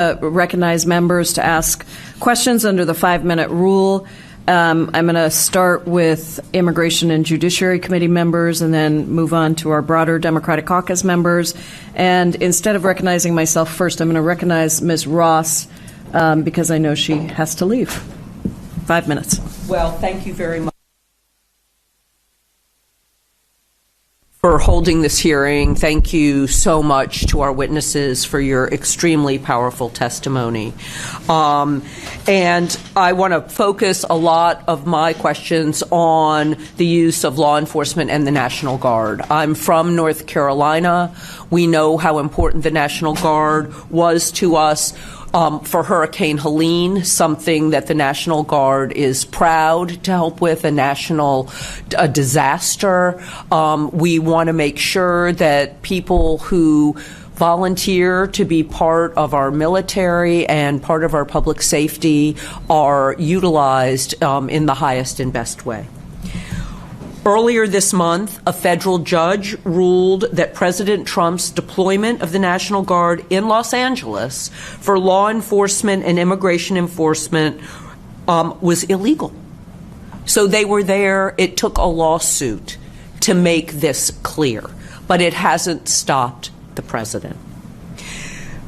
Recognize members to ask questions under the 5-minute rule. I'm going to start with Immigration and Judiciary Committee members and then move on to our broader Democratic Caucus members. And instead of recognizing myself first, I'm going to recognize Ms. Ross because I know she has to leave. 5 minutes. Well, thank you very much for holding this hearing. Thank you so much to our witnesses for your extremely powerful testimony. And I want to focus a lot of my questions on the use of law enforcement and the National Guard. I'm from North Carolina. We know how important the National Guard was to us. For Hurricane Helene, something that the National Guard is proud to help with, a national disaster. We want to make sure that people who volunteer to be part of our military and part of our public safety are utilized in the highest and best way. Earlier this month, a federal judge ruled that President Trump's deployment of the National Guard in Los Angeles for law enforcement and immigration enforcement was illegal. So they were there. It took a lawsuit to make this clear, but it hasn't stopped the president.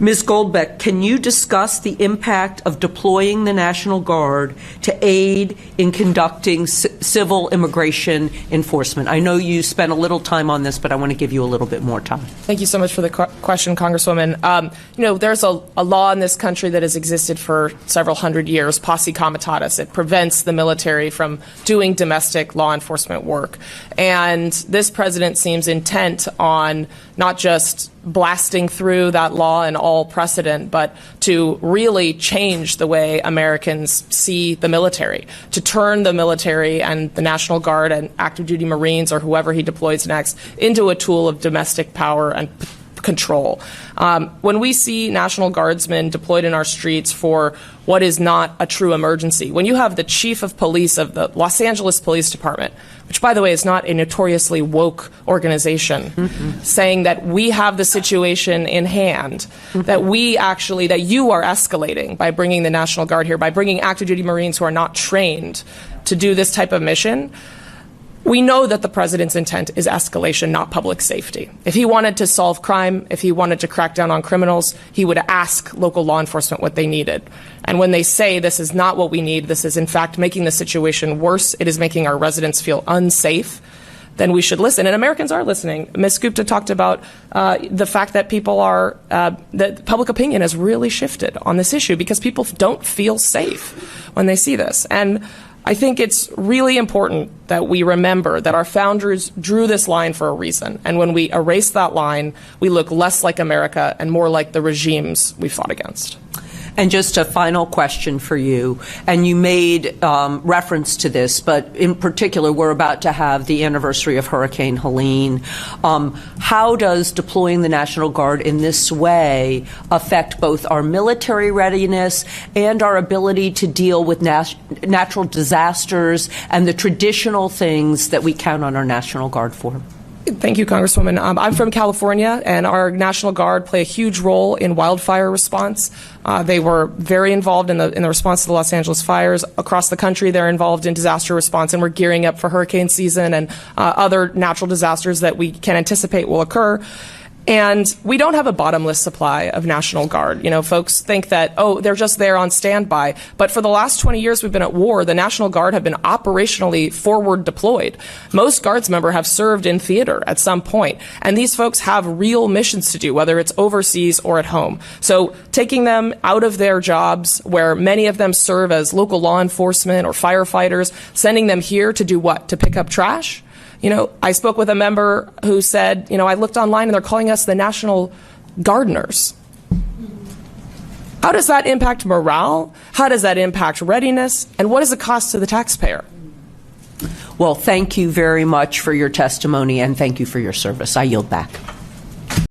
Ms. Goldbeck, can you discuss the impact of deploying the National Guard to aid in conducting civil immigration enforcement? I know you spent a little time on this, but I want to give you a little bit more time. Thank you so much for the question, Congresswoman. There's a law in this country that has existed for several hundred years, posse comitatus. It prevents the military from doing domestic law enforcement work. And this president seems intent on not just blasting through that law and all precedent, but to really change the way Americans see the military, to turn the military and the National Guard and active duty Marines or whoever he deploys next into a tool of domestic power and control. When we see National Guardsmen deployed in our streets for what is not a true emergency, when you have the chief of police of the Los Angeles Police Department, which, by the way, is not a notoriously woke organization, saying that we have the situation in hand, that you are escalating by bringing the National Guard here, by bringing active duty Marines who are not trained to do this type of mission. We know that the president's intent is escalation, not public safety. If he wanted to solve crime, if he wanted to crack down on criminals, he would ask local law enforcement what they needed. And when they say this is not what we need, this is in fact making the situation worse, it is making our residents feel unsafe, then we should listen. And Americans are listening. Ms. Gupta talked about the fact that that public opinion has really shifted on this issue because people don't feel safe when they see this. And I think it's really important that we remember that our founders drew this line for a reason. And when we erase that line, we look less like America and more like the regimes we fought against. And just a final question for you, and you made reference to this, but in particular, we're about to have the anniversary of Hurricane Helene. How does deploying the National Guard in this way affect both our military readiness and our ability to deal with natural disasters and the traditional things that we count on our National Guard for? Thank you, Congresswoman. I'm from California, and our National Guard play a huge role in wildfire response. They were very involved in the response to the Los Angeles fires. Across the country, they're involved in disaster response, and we're gearing up for hurricane season and other natural disasters that we can anticipate will occur. And we don't have a bottomless supply of National Guard. Folks think that, they're just there on standby. But for the last 20 years we've been at war, the National Guard have been operationally forward deployed. Most Guards members have served in theater at some point. And these folks have real missions to do, whether it's overseas or at home. So taking them out of their jobs, where many of them serve as local law enforcement or firefighters, sending them here to do what? To pick up trash? I spoke with a member who said, I looked online and they're calling us the National Gardeners. How does that impact morale? How does that impact readiness? And what does it cost to the taxpayer? Well, thank you very much for your testimony and thank you for your service. I yield back.